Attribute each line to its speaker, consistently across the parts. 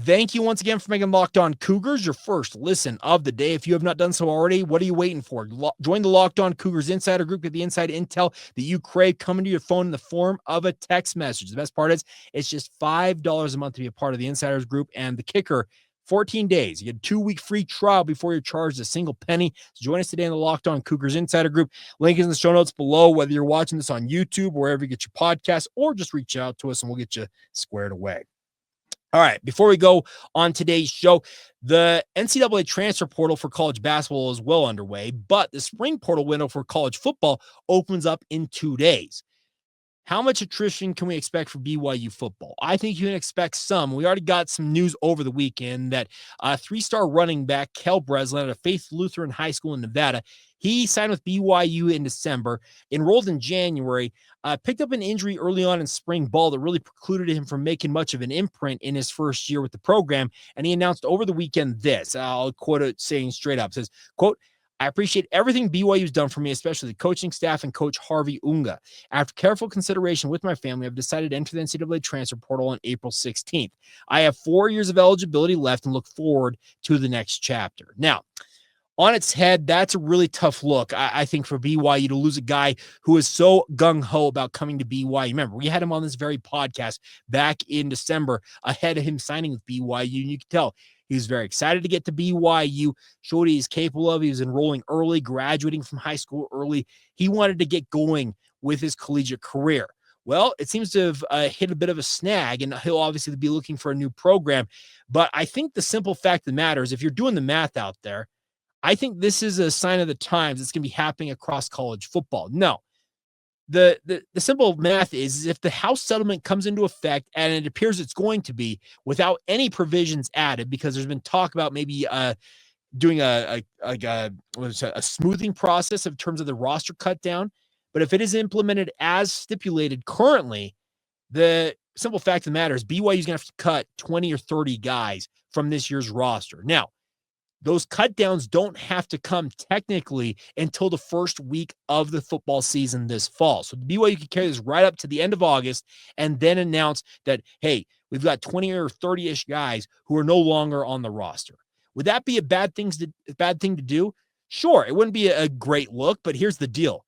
Speaker 1: Thank you once again for making Locked On Cougars your first listen of the day. If you have not done so already, what are you waiting for? Join the Locked On Cougars Insider Group, get the inside intel that you crave coming to your phone in the form of a text message. The best part is it's just $5 a month to be a part of the Insiders Group, and the kicker, 14 days. You get a 2-week free trial before you're charged a single penny. So join us today in the Locked On Cougars Insider Group. Link is in the show notes below, whether you're watching this on YouTube, wherever you get your podcasts, or just reach out to us and we'll get you squared away. All right, before we go on today's show, the NCAA Transfer Portal for college basketball is well underway, but the spring portal window for college football opens up in 2 days. How much attrition can we expect for BYU football? I think you can expect some. We already got some news over the weekend that 3-star running back Cale Breslin at a Faith Lutheran High School in Nevada, he signed with BYU in December, enrolled in January, picked up an injury early on in spring ball that really precluded him from making much of an imprint in his first year with the program, and he announced over the weekend this. I'll quote it saying straight up, says, quote, "I appreciate everything BYU's done for me, especially the coaching staff and Coach Harvey Unga. After careful consideration with my family, I've decided to enter the NCAA Transfer Portal on April 16th. I have 4 years of eligibility left and look forward to the next chapter." Now, on its head, that's a really tough look, I think, for BYU to lose a guy who is so gung-ho about coming to BYU. Remember, we had him on this very podcast back in December ahead of him signing with BYU, and you can tell he was very excited to get to BYU, showed what he's capable of. He was enrolling early, graduating from high school early. He wanted to get going with his collegiate career. Well, it seems to have hit a bit of a snag, and he'll obviously be looking for a new program. But I think the simple fact of the matter is, if you're doing the math out there, I think this is a sign of the times. It's going to be happening across college football. No, the simple math is if the House settlement comes into effect, and it appears it's going to be without any provisions added, because there's been talk about maybe doing a smoothing process in terms of the roster cut down. But if it is implemented as stipulated currently, the simple fact of the matter is BYU is going to have to cut 20 or 30 guys from this year's roster. Now, those cut downs don't have to come technically until the first week of the football season this fall. So BYU can carry this right up to the end of August and then announce that, hey, we've got 20 or 30-ish guys who are no longer on the roster. Would that be a bad thing to do? Sure, it wouldn't be a great look, but here's the deal.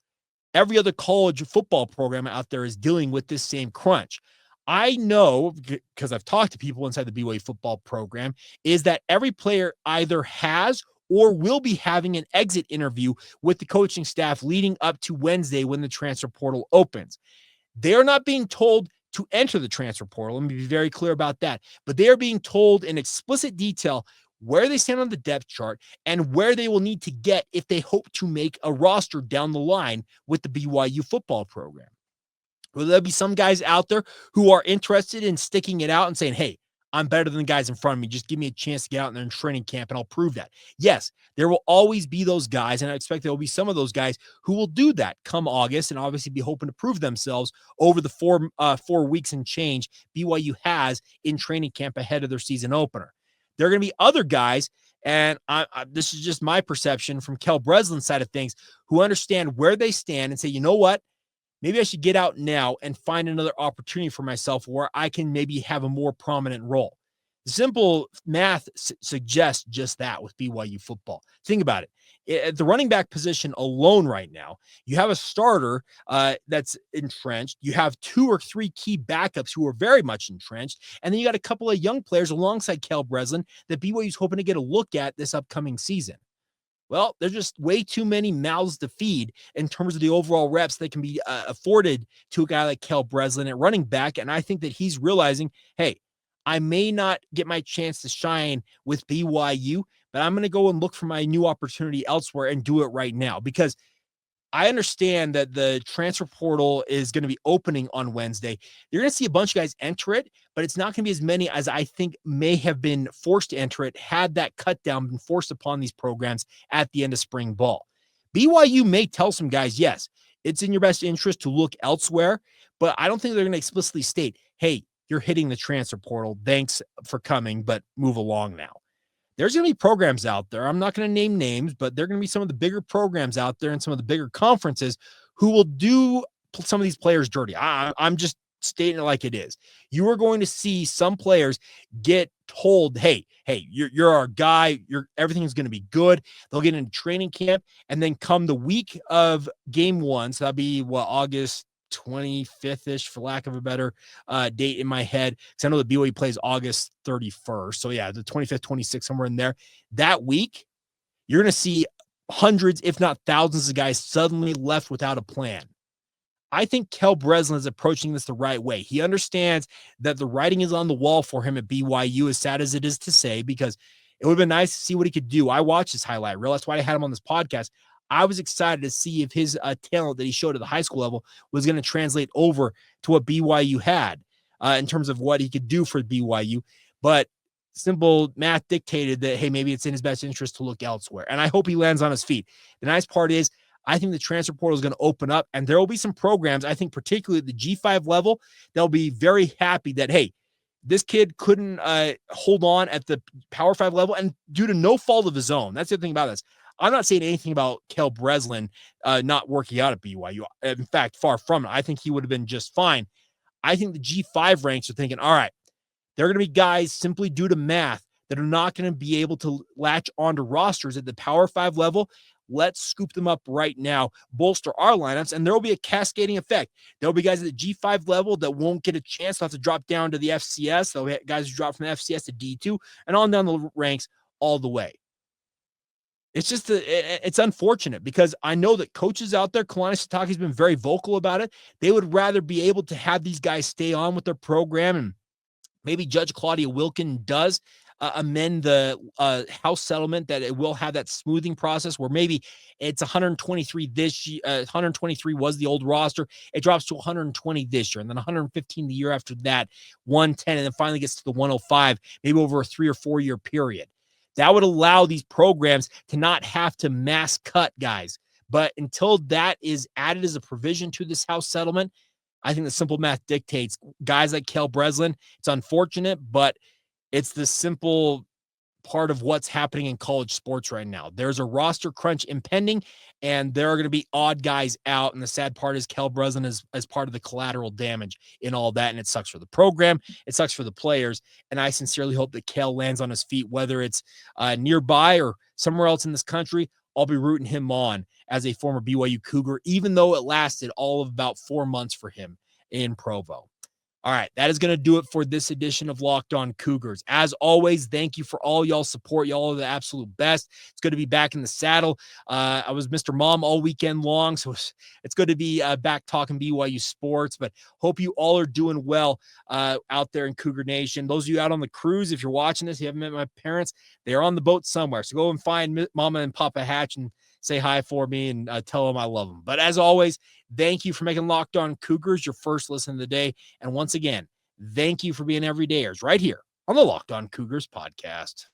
Speaker 1: Every other college football program out there is dealing with this same crunch. I know, because I've talked to people inside the BYU football program, is that every player either has or will be having an exit interview with the coaching staff leading up to Wednesday when the transfer portal opens. They're not being told to enter the transfer portal. Let me be very clear about that. But they are being told in explicit detail where they stand on the depth chart and where they will need to get if they hope to make a roster down the line with the BYU football program. Will there be some guys out there who are interested in sticking it out and saying, hey, I'm better than the guys in front of me. Just give me a chance to get out in there in training camp and I'll prove that. Yes, there will always be those guys, and I expect there will be some of those guys who will do that come August and obviously be hoping to prove themselves over the 4 weeks and change BYU has in training camp ahead of their season opener. There are going to be other guys, and this is just my perception from Cale Breslin's side of things, who understand where they stand and say, you know what? Maybe I should get out now and find another opportunity for myself where I can maybe have a more prominent role. The simple math suggests just that with BYU football. Think about it. At the running back position alone right now, you have a starter that's entrenched. You have 2 or 3 key backups who are very much entrenched. And then you got a couple of young players alongside Cale Breslin that BYU is hoping to get a look at this upcoming season. Well, there's just way too many mouths to feed in terms of the overall reps that can be afforded to a guy like Cale Breslin at running back. And I think that he's realizing, hey, I may not get my chance to shine with BYU, but I'm going to go and look for my new opportunity elsewhere and do it right now, because I understand that the transfer portal is going to be opening on Wednesday. You're going to see a bunch of guys enter it, but it's not going to be as many as I think may have been forced to enter it had that cut down been forced upon these programs at the end of spring ball. BYU may tell some guys, yes, it's in your best interest to look elsewhere, but I don't think they're going to explicitly state, hey, you're hitting the transfer portal. Thanks for coming, but move along now. There's going to be programs out there. I'm not going to name names, but there are going to be some of the bigger programs out there and some of the bigger conferences who will do some of these players dirty. I'm just stating it like it is. You are going to see some players get told, hey, you're our guy. Everything's going to be good. They'll get into training camp, and then come the week of game one, so that'd be August 25th-ish, for lack of a better date in my head, because I know the BYU plays August 31st. So yeah, the 25th, 26th, somewhere in there. That week, you're going to see hundreds, if not thousands, of guys suddenly left without a plan. I think Cale Breslin is approaching this the right way. He understands that the writing is on the wall for him at BYU, as sad as it is to say, because it would have been nice to see what he could do. I watched his highlight reel. That's why I had him on this podcast. I was excited to see if his talent that he showed at the high school level was going to translate over to what BYU had in terms of what he could do for BYU. But simple math dictated that, hey, maybe it's in his best interest to look elsewhere. And I hope he lands on his feet. The nice part is, I think the transfer portal is going to open up, and there will be some programs, I think particularly at the G5 level, they'll be very happy that, hey, this kid couldn't hold on at the Power 5 level, and due to no fault of his own. That's the thing about this. I'm not saying anything about Cale Breslin not working out at BYU. In fact, far from it. I think he would have been just fine. I think the G5 ranks are thinking, all right, there are going to be guys simply due to math that are not going to be able to latch onto rosters at the Power 5 level. Let's scoop them up right now, bolster our lineups, and there will be a cascading effect. There will be guys at the G5 level that won't get a chance. They'll have to drop down to the FCS. There'll be guys who drop from the FCS to D2 and on down the ranks all the way. It's just, it's unfortunate, because I know that coaches out there, Kalani Sitake has been very vocal about it. They would rather be able to have these guys stay on with their program, and maybe Judge Claudia Wilkin does amend the House settlement, that it will have that smoothing process where maybe it's 123 this year. 123 was the old roster. It drops to 120 this year, and then 115 the year after that, 110, and then finally gets to the 105, maybe over a 3 or 4 year period. That would allow these programs to not have to mass cut guys. But until that is added as a provision to this House settlement, I think the simple math dictates guys like Cale Breslin. It's unfortunate, but it's the simple part of what's happening in college sports right now. There's a roster crunch impending, and there are going to be odd guys out. And the sad part is Cale Breslin is as part of the collateral damage in all that. And it sucks for the program. It sucks for the players. And I sincerely hope that Cale lands on his feet, whether it's nearby or somewhere else in this country. I'll be rooting him on as a former BYU Cougar, even though it lasted all of about 4 months for him in Provo. All right, that is going to do it for this edition of Locked On Cougars. As always, thank you for all y'all's support. Y'all are the absolute best. It's good to be back in the saddle. I was Mr. Mom all weekend long, so it's good to be back talking BYU sports, but hope you all are doing well out there in Cougar Nation. Those of you out on the cruise, if you're watching this, you haven't met my parents, they're on the boat somewhere. So go and find Mama and Papa Hatch and say hi for me and tell them I love them. But as always, thank you for making Locked On Cougars your first listen of the day. And once again, thank you for being everydayers right here on the Locked On Cougars podcast.